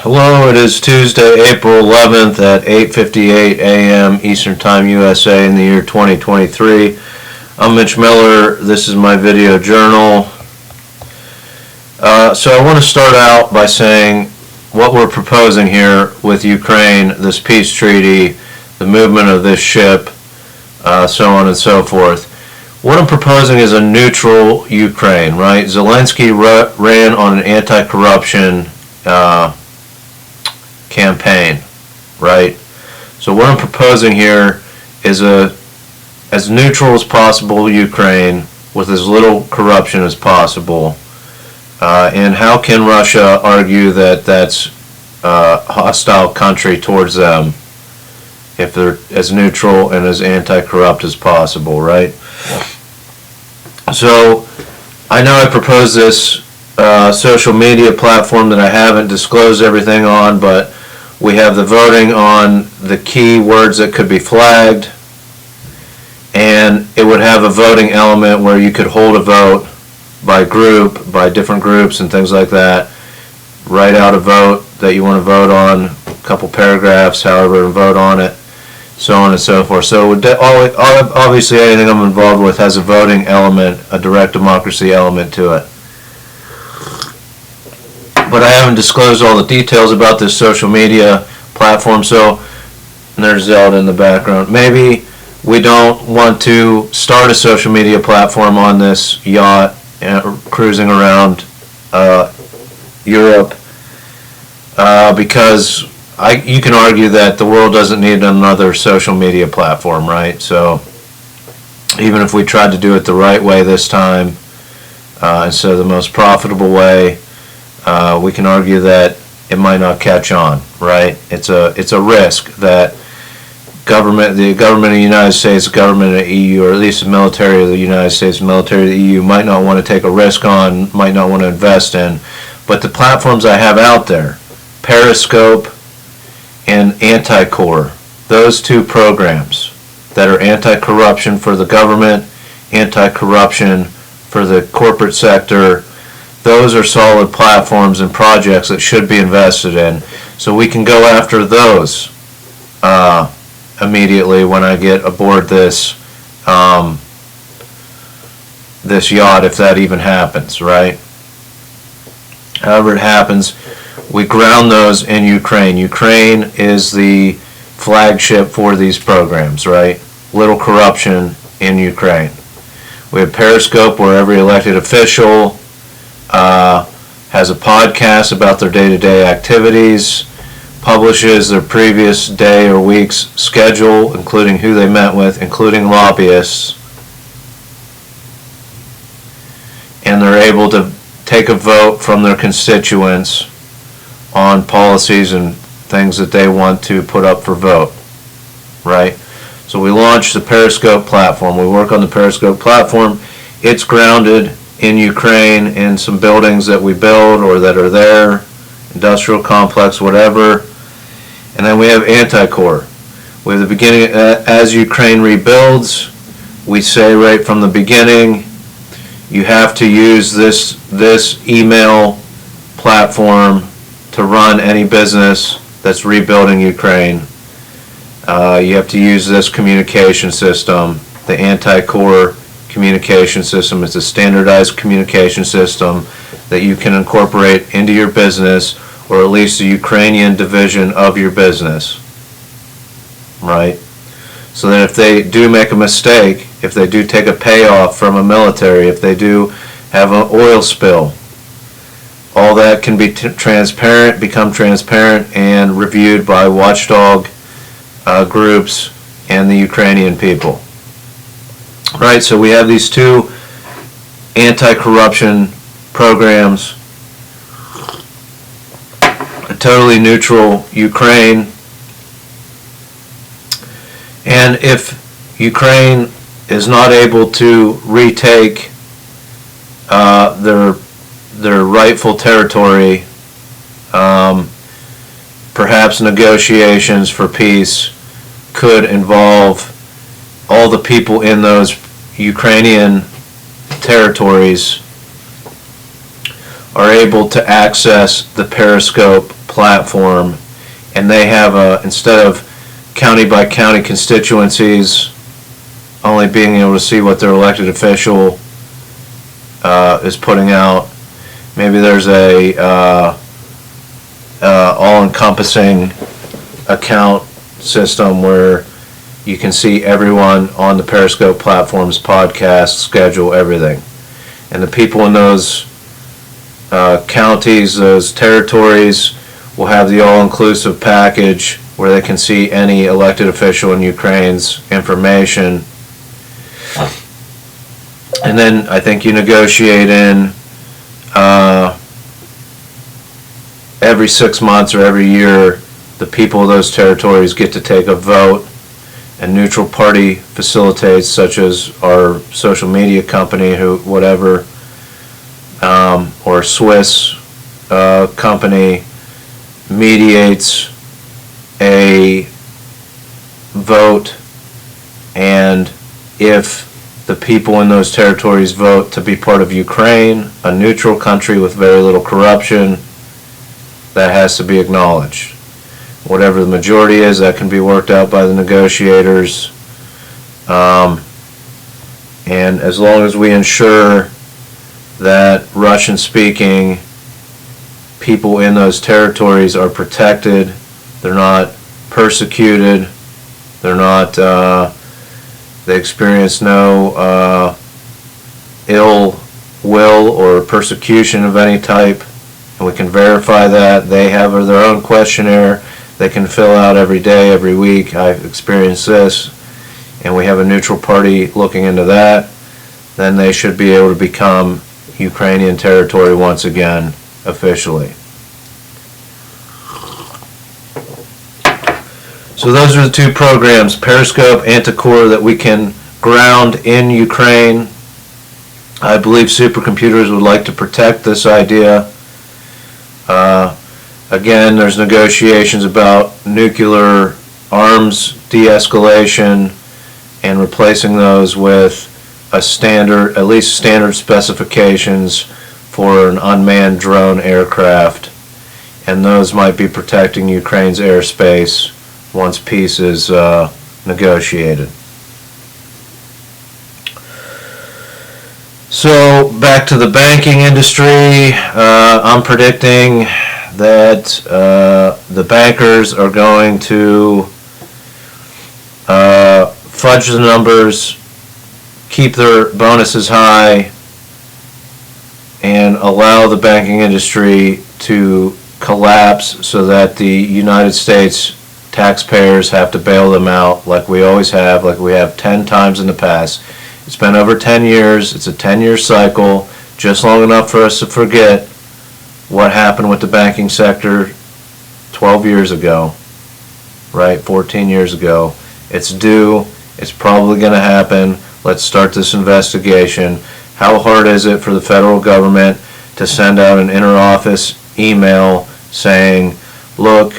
Hello, it is Tuesday, April 11th at 8:58 a.m. Eastern Time, USA in the year 2023. I'm Mitch Miller. This is my video journal. So I want to start out by saying what we're proposing here with Ukraine, this peace treaty, the movement of this ship, so on and so forth. What I'm proposing is a neutral Ukraine, right? Zelensky ran on an anti-corruption campaign, right? So what I'm proposing here is as neutral as possible Ukraine with as little corruption as possible. And how can Russia argue that that's a hostile country towards them if they're as neutral and as anti-corrupt as possible, right? So I know I proposed this social media platform that I haven't disclosed everything on, but we have the voting on the key words that could be flagged, and it would have a voting element where you could hold a vote by group, by different groups and things like that. Write out a vote that you want to vote on, a couple paragraphs, however, and vote on it, so on and so forth. So obviously anything I'm involved with has a voting element, a direct democracy element to it. But I haven't disclosed all the details about this social media platform, so there's Zelda in the background. Maybe we don't want to start a social media platform on this yacht cruising around Europe because you can argue that the world doesn't need another social media platform, right? So even if we tried to do it the right way this time, instead of the most profitable way, we can argue that it might not catch on, right? It's a risk that the government of the United States, the government of the EU, or at least the military of the United States, the military of the EU might not want to take a risk on, might not want to invest in. But the platforms I have out there, Periscope and Anticore, those two programs that are anti-corruption for the government, anti-corruption for the corporate sector, those are solid platforms and projects that should be invested in. So we can go after those immediately when I get aboard this this yacht, if that even happens, right? However it happens, we ground those in Ukraine. Ukraine is the flagship for these programs, right? Little corruption in Ukraine. We have Periscope, where every elected official has a podcast about their day-to-day activities, publishes their previous day or week's schedule, including who they met with, including lobbyists, and they're able to take a vote from their constituents on policies and things that they want to put up for vote, right? So we launched the Periscope platform. We work on the Periscope platform. It's grounded in Ukraine in some buildings that we build or that are there, industrial complex, whatever. And then we have Anticore. We have the beginning, as Ukraine rebuilds, we say right from the beginning, you have to use this email platform to run any business that's rebuilding Ukraine. You have to use this communication system, the Anticore communication system. It's a standardized communication system that you can incorporate into your business, or at least the Ukrainian division of your business, right? So that if they do make a mistake, if they do take a payoff from a military, if they do have an oil spill, all that can be become transparent and reviewed by watchdog groups and the Ukrainian people. Right, so we have these two anti-corruption programs, a totally neutral Ukraine, and if Ukraine is not able to retake their rightful territory, perhaps negotiations for peace could involve all the people in those Ukrainian territories are able to access the Periscope platform, and they have instead of county by county constituencies only being able to see what their elected official is putting out, maybe there's a all-encompassing account system where you can see everyone on the Periscope platform's podcast schedule, everything. And the people in those counties, those territories, will have the all-inclusive package where they can see any elected official in Ukraine's information. And then I think you negotiate in every 6 months or every year, the people of those territories get to take a vote, and neutral party facilitates, such as our social media company, or Swiss company, mediates a vote, and if the people in those territories vote to be part of Ukraine, a neutral country with very little corruption, that has to be acknowledged. Whatever the majority is, that can be worked out by the negotiators. And as long as we ensure that Russian-speaking people in those territories are protected, they're not persecuted, they experience no ill will or persecution of any type, and we can verify that. They have their own questionnaire they can fill out every day, every week. I've experienced this, and we have a neutral party looking into that. Then they should be able to become Ukrainian territory once again, officially. So those are the two programs, Periscope, Anticore, that we can ground in Ukraine. I believe supercomputers would like to protect this idea. Again, there's negotiations about nuclear arms de-escalation and replacing those with a standard, at least standard specifications for an unmanned drone aircraft, and those might be protecting Ukraine's airspace once peace is negotiated. So back to the banking industry, I'm predicting that the bankers are going to fudge the numbers, keep their bonuses high, and allow the banking industry to collapse so that the United States taxpayers have to bail them out like we always have, like we have 10 times in the past. It's been over 10 years. It's a 10-year cycle, just long enough for us to forget what happened with the banking sector 12 years ago, right? 14 years ago. It's due. It's probably going to happen. Let's start this investigation. How hard is it for the federal government to send out an inter-office email saying, look,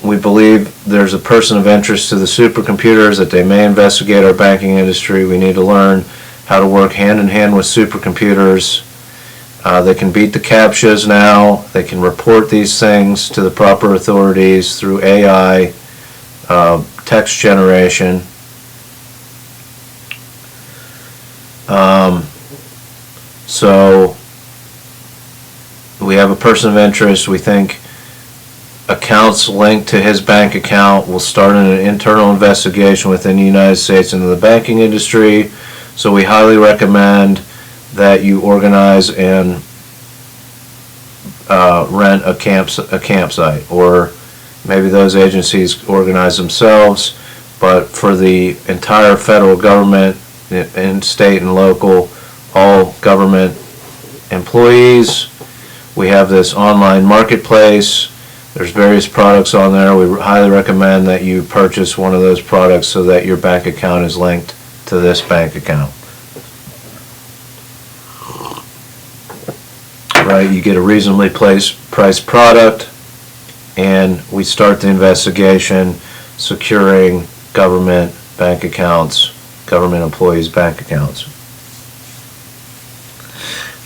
we believe there's a person of interest to the supercomputers, that they may investigate our banking industry. We need to learn how to work hand in hand with supercomputers. They can beat the CAPTCHAs now. They can report these things to the proper authorities through AI, text generation. So we have a person of interest. We think accounts linked to his bank account will start an internal investigation within the United States into the banking industry. So we highly recommend that you organize and rent a campsite, or maybe those agencies organize themselves, but for the entire federal government and state and local, all government employees, we have this online marketplace. There's various products on there. We highly recommend that you purchase one of those products so that your bank account is linked to this bank account. Right, you get a reasonably priced product, and we start the investigation securing government bank accounts, government employees' bank accounts.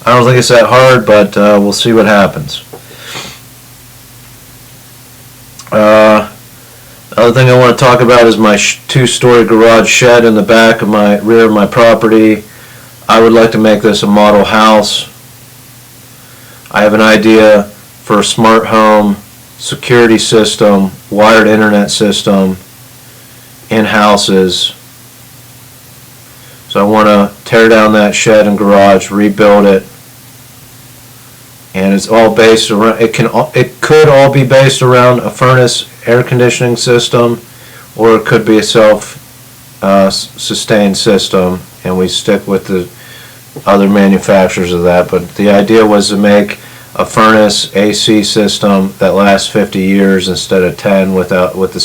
I don't think it's that hard, but we'll see what happens. The other thing I want to talk about is my two-story garage shed in the back of my rear of my property. I would like to make this a model house. I have an idea for a smart home security system, wired internet system in houses. So I want to tear down that shed and garage, rebuild it, and it's all based around. It could all be based around a furnace air conditioning system, or it could be a self-sustained system, and we stick with the other manufacturers of that. But the idea was to make a furnace AC system that lasts 50 years instead of 10, with the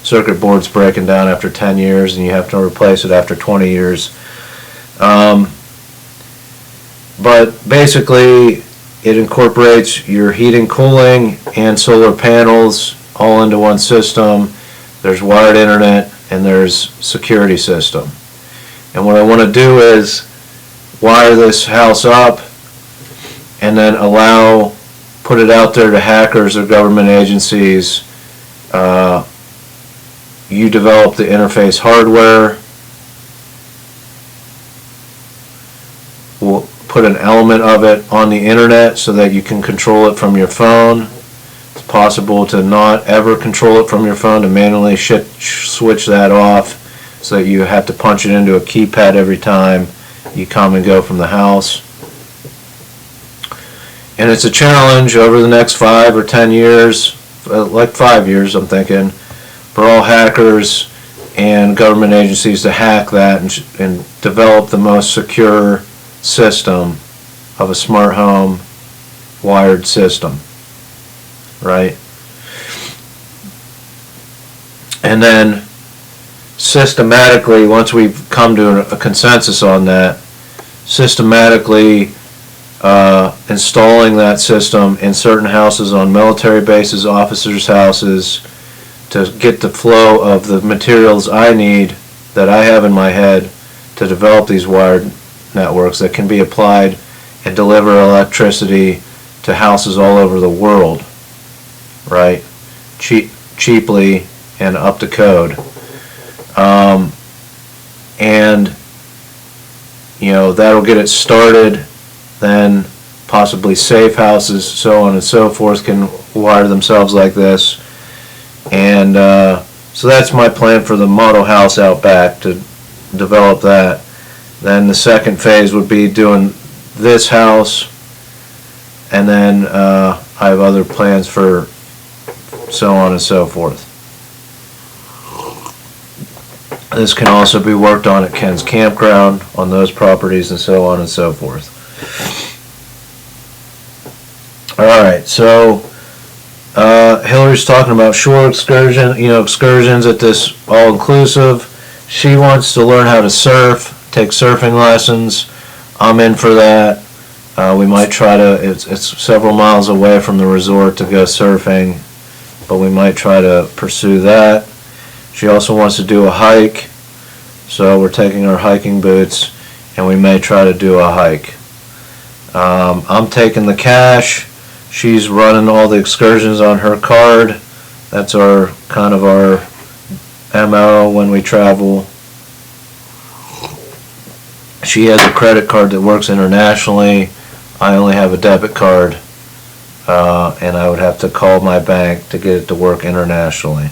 circuit boards breaking down after 10 years, and you have to replace it after 20 years. But basically, it incorporates your heating, cooling, and solar panels all into one system. There's wired internet, and there's security system. And what I want to do is wire this house up and then put it out there to hackers or government agencies. You develop the interface hardware. We'll put an element of it on the internet so that you can control it from your phone. It's possible to not ever control it from your phone, to manually switch that off, so that you have to punch it into a keypad every time you come and go from the house. And it's a challenge over the next 5 or 10 years, like 5 years I'm thinking, for all hackers and government agencies to hack that and develop the most secure system of a smart home wired system, right? And then systematically, once we've come to a consensus on that, systematically installing that system in certain houses, on military bases, officers' houses, to get the flow of the materials I need, that I have in my head, to develop these wired networks that can be applied and deliver electricity to houses all over the world, right? Cheaply and up to code. And that'll get it started. Then possibly safe houses, so on and so forth, can wire themselves like this. And so that's my plan for the model house out back, to develop that. Then the second phase would be doing this house, and then I have other plans for so on and so forth. This can also be worked on at Ken's Campground, on those properties, and so on and so forth. Alright, so Hillary's talking about shore excursions at this all-inclusive. She wants to learn how to surf, take surfing lessons. I'm in for that. We might try to, it's several miles away from the resort to go surfing, but we might try to pursue that. She also wants to do a hike, so we're taking our hiking boots, and we may try to do a hike. I'm taking the cash. She's running all the excursions on her card. That's our kind of our MO when we travel. She has a credit card that works internationally. I only have a debit card, and I would have to call my bank to get it to work internationally.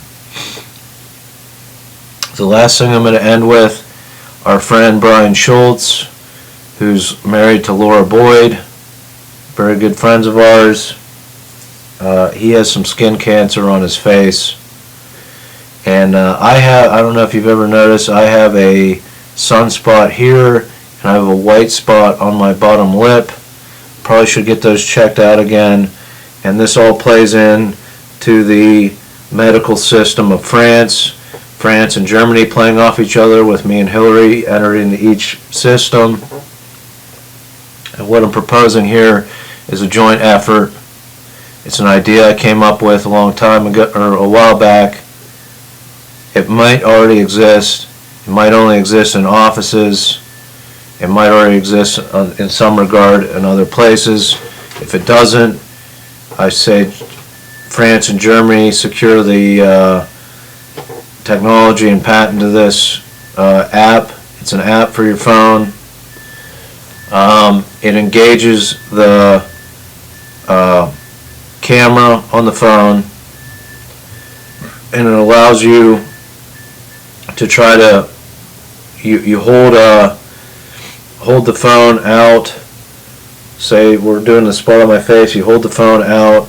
The last thing I'm going to end with, our friend Brian Schultz, who's married to Laura Boyd, very good friends of ours. He has some skin cancer on his face, and I don't know if you've ever noticed, I have a sunspot here, and I have a white spot on my bottom lip. Probably should get those checked out again. And this all plays in to the medical system of France and Germany playing off each other, with me and Hillary entering each system. And what I'm proposing here is a joint effort. It's an idea I came up with a long time ago, or a while back. It might already exist. It might only exist in offices. It might already exist in some regard in other places. If it doesn't, I say France and Germany secure the technology and patent to this app. It's an app for your phone. It engages the camera on the phone, and it allows you to try to you hold the phone out. Say we're doing the spot on my face. You hold the phone out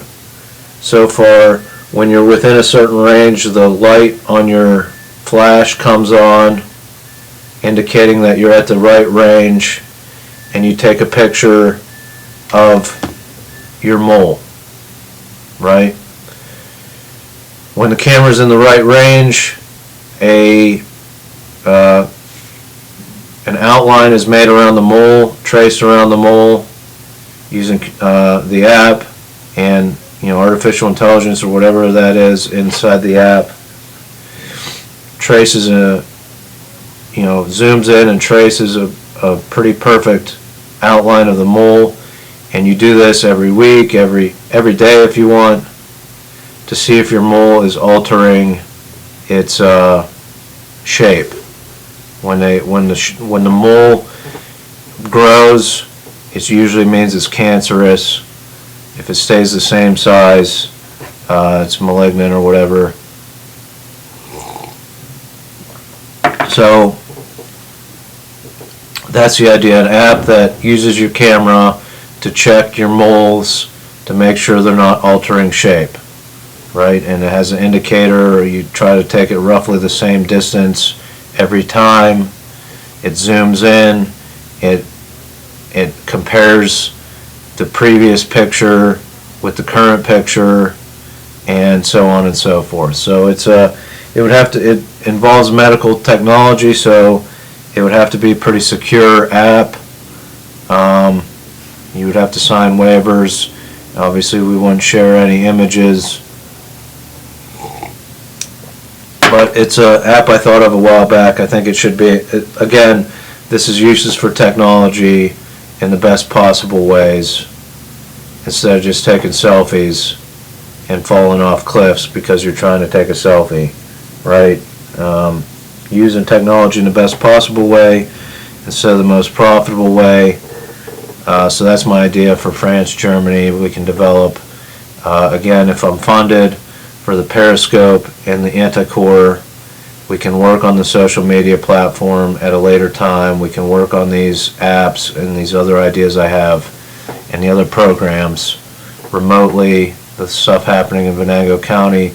so far. When you're within a certain range, the light on your flash comes on, indicating that you're at the right range, and you take a picture of your mole, right? When the camera's in the right range, an outline is made around the mole, traced around the mole using the app and artificial intelligence or whatever that is inside the app. Traces zooms in and traces a pretty perfect outline of the mole, and you do this every week, every day if you want, to see if your mole is altering its shape. When the mole grows, it usually means it's cancerous. If it stays the same size, it's malignant or whatever. So that's the idea, an app that uses your camera to check your moles to make sure they're not altering shape, right? And it has an indicator, or you try to take it roughly the same distance every time. It zooms in, it compares the previous picture with the current picture, and so on and so forth. So it involves medical technology, so it would have to be a pretty secure app. You would have to sign waivers. Obviously, we wouldn't share any images. But it's an app I thought of a while back. I think it should be, again, this is uses for technology in the best possible ways, instead of just taking selfies and falling off cliffs because you're trying to take a selfie, right? Using technology in the best possible way instead of the most profitable way. So that's my idea for France, Germany. We can develop, again, if I'm funded, for the Periscope and the Anticore. We can work on the social media platform at a later time. We can work on these apps and these other ideas I have and the other programs remotely, the stuff happening in Venango County.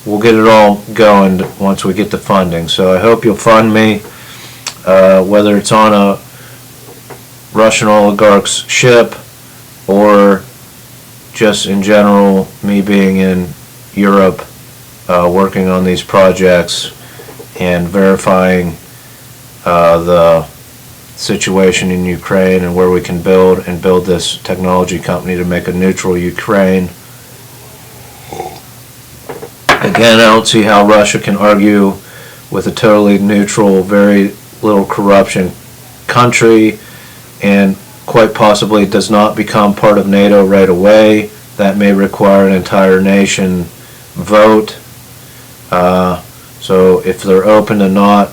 We'll get it all going once we get the funding. So I hope you'll fund me, whether it's on a Russian oligarch's ship or just in general, me being in Europe, working on these projects and verifying the situation in Ukraine and where we can build this technology company to make a neutral Ukraine. Again, I don't see how Russia can argue with a totally neutral, very little corruption country, and quite possibly does not become part of NATO right away. That may require an entire nation vote. So if they're open to not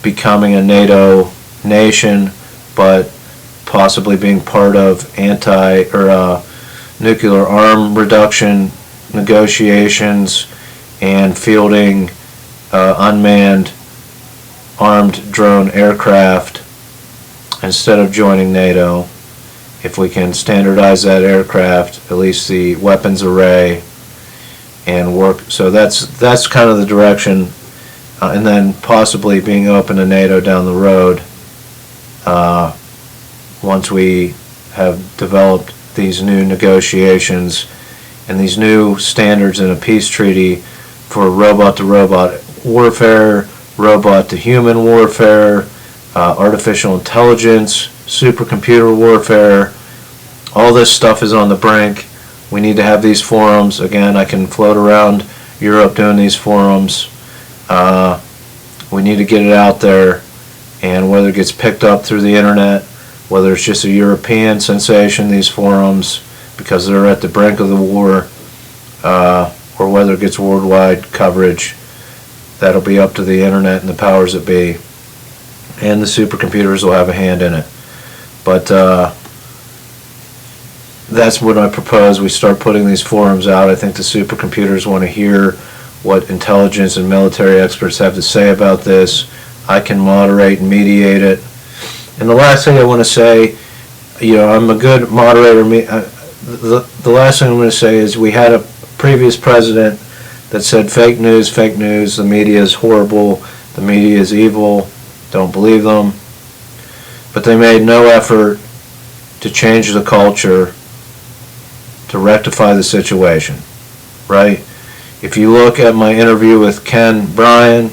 becoming a NATO nation, but possibly being part of nuclear arm reduction negotiations and fielding unmanned armed drone aircraft instead of joining NATO, if we can standardize that aircraft, at least the weapons array, and work. So that's kind of the direction, and then possibly being open to NATO down the road once we have developed these new negotiations and these new standards in a peace treaty for robot-to-robot warfare, robot-to-human warfare, artificial intelligence, supercomputer warfare. All this stuff is on the brink. We need to have these forums. Again, I can float around Europe doing these forums. We need to get it out there, and whether it gets picked up through the internet, whether it's just a European sensation, these forums, because they're at the brink of the war, or whether it gets worldwide coverage. That'll be up to the internet and the powers that be, and the supercomputers will have a hand in it. But that's what I propose. We start putting these forums out. I think the supercomputers want to hear what intelligence and military experts have to say about this. I can moderate and mediate it. And the last thing I want to say, I'm a good moderator. The last thing I'm going to say is we had a previous president that said fake news, the media is horrible, the media is evil, don't believe them. But they made no effort to change the culture to rectify the situation, right? If you look at my interview with Ken Bryan,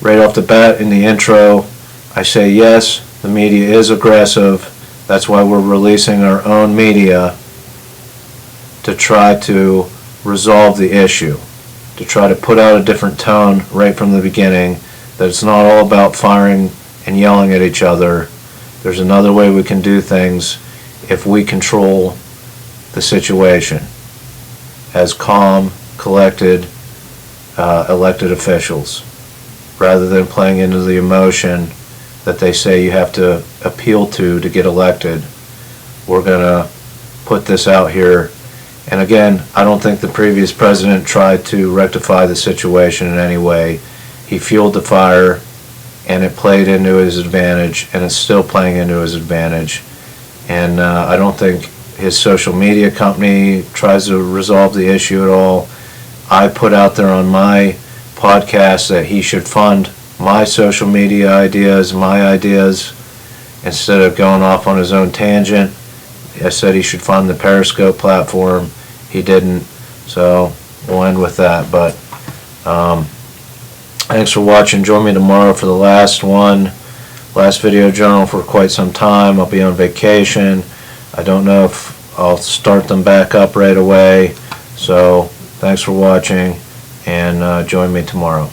right off the bat in the intro, I say yes, the media is aggressive. That's why we're releasing our own media to try to resolve the issue, to try to put out a different tone right from the beginning, that it's not all about firing and yelling at each other. There's another way we can do things if we control the situation as calm, collected, elected officials, rather than playing into the emotion that they say you have to appeal to get elected. We're going to put this out here. And again, I don't think the previous president tried to rectify the situation in any way. He fueled the fire, and it played into his advantage, and it's still playing into his advantage. And I don't think his social media company tries to resolve the issue at all. I put out there on my podcast that he should fund my social media ideas, my ideas, instead of going off on his own tangent. I said he should fund the Periscope platform. He didn't, so we'll end with that. But thanks for watching. Join me tomorrow for the last video journal for quite some time. I'll be on vacation. I don't know if I'll start them back up right away. So thanks for watching, and join me tomorrow.